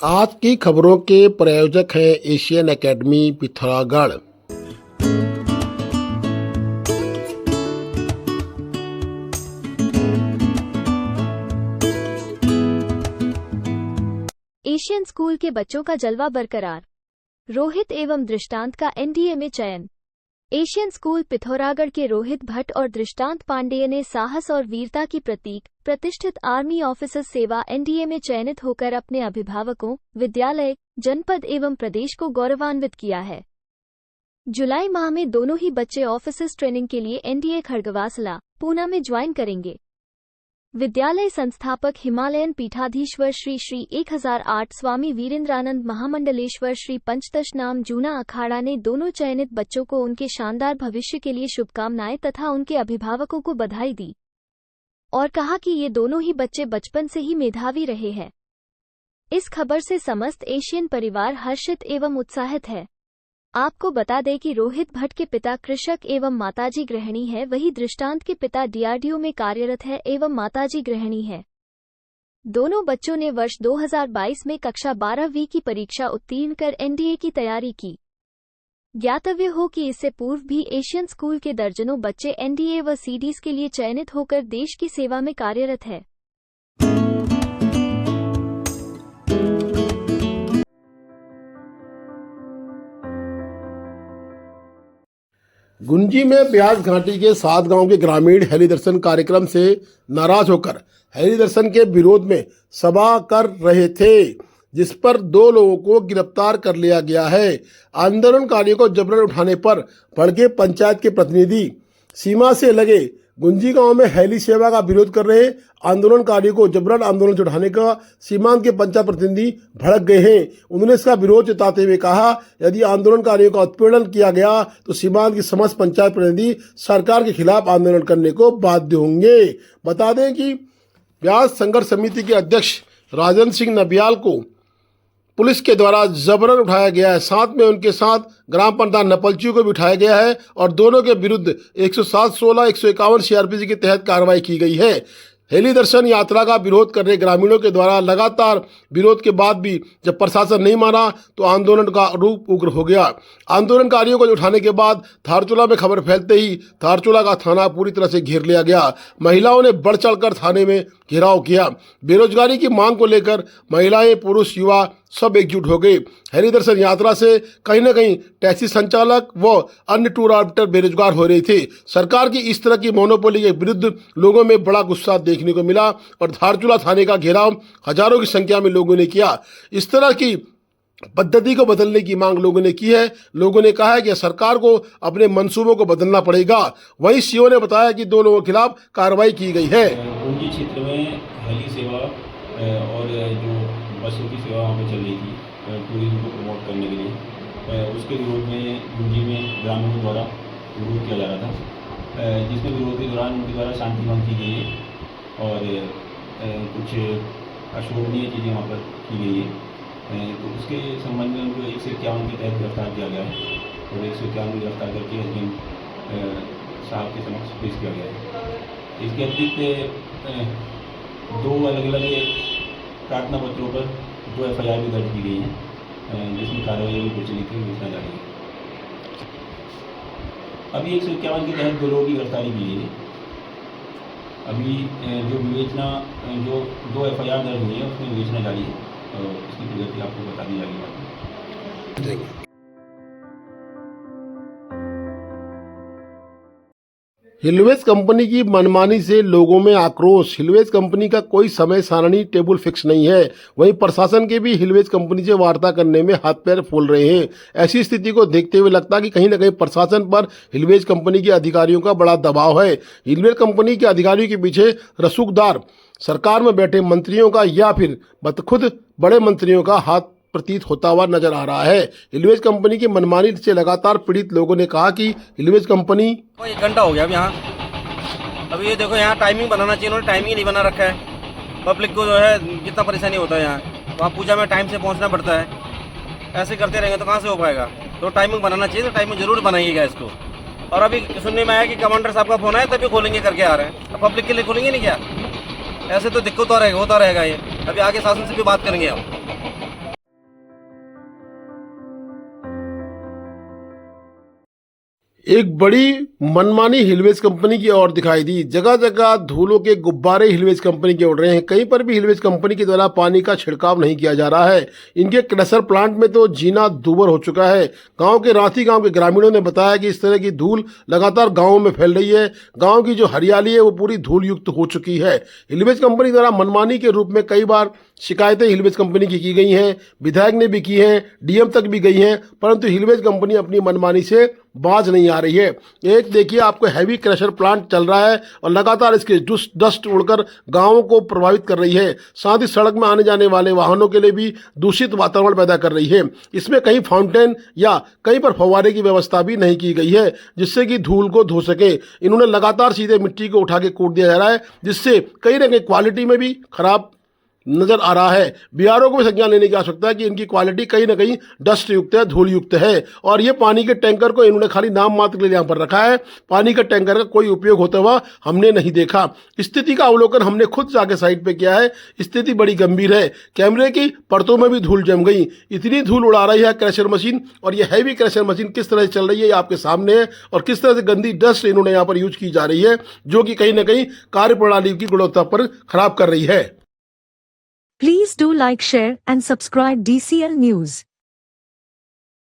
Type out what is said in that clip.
आज की खबरों के प्रायोजक हैं Asian academy Pithoragarh. Asian school के बच्चों का जलवा बरकरार। रोहित एवं दृष्टांत का एनडीए में चयन। एशियन स्कूल पिथौरागढ़ के रोहित भट्ट और दृष्टांत पांडेय ने साहस और वीरता की प्रतीक प्रतिष्ठित आर्मी ऑफिसर्स सेवा एनडीए में चयनित होकर अपने अभिभावकों, विद्यालय, जनपद एवं प्रदेश को गौरवान्वित किया है। जुलाई माह में दोनों ही बच्चे ऑफिसर्स ट्रेनिंग के लिए एनडीए खड़गवासला, पूना में ज्वाइन करेंगे। विद्यालय संस्थापक हिमालयन पीठाधीश्वर श्री 1008 स्वामी वीरेंद्रानंद महामंडलेश्वर श्री पंचदशनाम जूना अखाड़ा ने दोनों चयनित बच्चों को उनके शानदार भविष्य के लिए शुभकामनाएं तथा उनके अभिभावकों को बधाई दी और कहा कि ये दोनों ही बच्चे बचपन से ही मेधावी रहे हैं। इस खबर से समस्त एशियन परिवार हर्षित एवं उत्साहित है। आपको बता दें कि रोहित भट्ट के पिता कृषक एवं माताजी गृहिणी है, वही दृष्टांत के पिता डीआरडीओ में कार्यरत है एवं माताजी गृहिणी है। दोनों बच्चों ने वर्ष 2022 में कक्षा 12वीं की परीक्षा उत्तीर्ण कर एनडीए की तैयारी की। ज्ञातव्य हो कि इससे पूर्व भी एशियन स्कूल के दर्जनों बच्चे एनडीए व सीडीज के लिए चयनित होकर देश की सेवा में कार्यरत है। गुंजी में ब्यास घाटी के 7 गांव के ग्रामीण हेली दर्शन कार्यक्रम से नाराज होकर हेली दर्शन के विरोध में सभा कर रहे थे, जिस पर 2 लोगों को गिरफ्तार कर लिया गया है। आंदोलनकारियों को जबरन उठाने पर भड़के पंचायत के प्रतिनिधि सीमा से लगे गुंजी गांव में हेली सेवा का विरोध कर रहे आंदोलनकारियों को जबरन आंदोलन से उठाने का सीमांत के पंचायत प्रतिनिधि भड़क गए हैं। उन्होंने इसका विरोध जताते हुए कहा, यदि आंदोलनकारियों का उत्पीड़न किया गया तो सीमांत की समस्त पंचायत प्रतिनिधि सरकार के खिलाफ आंदोलन करने को बाध्य होंगे। बता दें कि ब्यास संघर्ष समिति के अध्यक्ष राजन सिंह नबियाल को पुलिस के द्वारा जबरन उठाया गया है। साथ में उनके साथ ग्राम प्रधान नपलची को भी उठाया गया है और दोनों के विरुद्ध 107-16, 151 सीआरपीसी के तहत कार्रवाई की गई है। हेली दर्शन यात्रा का विरोध कर रहे ग्रामीणों के द्वारा लगातार विरोध के बाद भी जब प्रशासन नहीं माना तो आंदोलन का रूप उग्र हो गया। आंदोलनकारियों को उठाने के बाद धारचूला में खबर फैलते ही धारचूला का थाना पूरी तरह से घेर लिया गया। महिलाओं ने बढ़ चढ़कर थाने में घेराव किया। बेरोजगारी की मांग को लेकर महिलाएं, पुरुष, युवा सब एकजुट हो गए। हेली दर्शन यात्रा से कहीं न कहीं टैक्सी संचालक व अन्य टूर ऑपरेटर बेरोजगार हो रहे थे। सरकार की इस तरह की मोनोपोली के विरुद्ध लोगों में बड़ा गुस्सा देखने को मिला और धारचूला थाने का घेराव हजारों की संख्या में लोगों ने किया। इस तरह की पद्धति को बदलने की मांग लोगों ने की है। लोगों ने कहा है कि सरकार को अपने मंसूबों को बदलना पड़ेगा। वहीं सीओ ने बताया कि 2 लोगों के खिलाफ कार्रवाई की गई है। गुंजी क्षेत्र में हेली सेवा और जो बसों की सेवा वहाँ पर चल रही थी टूरिज्म को प्रमोट करने के लिए, उसके विरोध में गुंजी में ग्रामीणों द्वारा विरोध किया जा रहा था, जिसमें विरोध के दौरान उनके द्वारा शांति भंग की गई है और कुछ अशोभनीय चीज़ें वहाँ पर की गई है। तो उसके संबंध में उनको 151 के तहत गिरफ्तार किया गया है और 151 में गिरफ्तार करके एसडीएम साहब के समक्ष पेश किया गया है। इसके अतिरिक्त 2 अलग अलग प्रार्थना पत्रों पर 2 एफआईआर भी दर्ज की गई हैं, जिसमें कार्रवाई भी प्रचलित है, घोषणा जारी है। अभी 151 के तहत 2 लोगों की गिरफ्तारी की गई है। अभी जो विवेचना, जो 2 एफआईआर दर्ज हुई है उसमें विवेचना जारी है और इसकी प्रगति आपको बता दी जाएगी। हिलवेज कंपनी की मनमानी से लोगों में आक्रोश। हिलवेज कंपनी का कोई समय सारणी टेबल फिक्स नहीं है। वहीं प्रशासन के भी हिलवेज कंपनी से वार्ता करने में हाथ पैर फूल रहे हैं। ऐसी स्थिति को देखते हुए लगता है कि कहीं न कहीं प्रशासन पर हिलवेज कंपनी के अधिकारियों का बड़ा दबाव है। हिलवेज कंपनी के अधिकारियों के पीछे रसूखदार सरकार में बैठे मंत्रियों का या फिर खुद बड़े मंत्रियों का हाथ प्रतीत होता हुआ नजर आ रहा है। हिलवेज कंपनी की मनमानी से लगातार पीड़ित लोगों ने कहा कि हिलवेज कंपनी 1 घंटा हो गया अब यहाँ। अभी ये देखो, यहाँ टाइमिंग बनाना चाहिए, उन्होंने टाइमिंग नहीं बना रखा है। पब्लिक को जो है कितना परेशानी होता है यहाँ, वहाँ पूजा में टाइम से पहुँचना पड़ता है। ऐसे करते रहेंगे तो कहाँ से हो पाएगा। तो टाइमिंग बनाना चाहिए, तो टाइमिंग जरूर बनाइएगा इसको। और अभी सुनने में आया कि कमांडर साहब का फोन है तभी खोलेंगे करके आ रहे हैं। अब पब्लिक के लिए खोलेंगे नहीं क्या? ऐसे तो दिक्कत होता रहेगा ये। अभी आगे शासन से भी बात करेंगे हम। एक बड़ी मनमानी हिलवेज कंपनी की ओर दिखाई दी। जगह जगह धूलों के गुब्बारे हिलवेज कंपनी के उड़ रहे हैं। कहीं पर भी हिलवेज कंपनी के द्वारा पानी का छिड़काव नहीं किया जा रहा है। इनके क्रशर प्लांट में तो जीना दूभर हो चुका है। गांव के रांची गांव के ग्रामीणों ने बताया कि इस तरह की धूल लगातार गाँव में फैल रही है। गाँव की जो हरियाली है वो पूरी धूल युक्त हो चुकी है। हिलवेज कंपनी द्वारा मनमानी के रूप में कई बार शिकायतें हिलवेज कंपनी की गई हैं, विधायक ने भी की हैं, डीएम तक भी गई हैं, परंतु हिलवेज कंपनी अपनी मनमानी से बाज नहीं आ रही है। एक देखिए, आपको हैवी क्रशर प्लांट चल रहा है और लगातार इसके डस्ट उड़कर गांवों को प्रभावित कर रही है। साथ ही सड़क में आने जाने वाले वाहनों के लिए भी दूषित वातावरण पैदा कर रही है। इसमें कहीं फाउंटेन या कहीं पर फव्वारे की व्यवस्था भी नहीं की गई है जिससे कि धूल को धो सके। इन्होंने लगातार सीधे मिट्टी को उठा के कूट दिया जा रहा है जिससे कहीं ना कहीं क्वालिटी में भी खराब नजर आ रहा है। बीआरओ को भी संज्ञान लेने की आवश्यकता है कि इनकी क्वालिटी कहीं ना कहीं डस्ट युक्त है, धूल युक्त है। और ये पानी के टैंकर को इन्होंने खाली नाम मात्र के लिए यहाँ पर रखा है। पानी के टैंकर का कोई उपयोग होता हुआ हमने नहीं देखा। स्थिति का अवलोकन हमने खुद जाके साइट पे किया है। स्थिति बड़ी गंभीर है। कैमरे की परतों में भी धूल जम गई। इतनी धूल उड़ा रही है क्रशर मशीन, और ये हैवी क्रशर मशीन किस तरह से चल रही है ये आपके सामने है। और किस तरह से गंदी डस्ट इन्होंने यहाँ पर यूज की जा रही है जो कि कहीं ना कहीं कार्यप्रणाली की गुणवत्ता पर खराब कर रही है। Please do like, share and subscribe DCL News.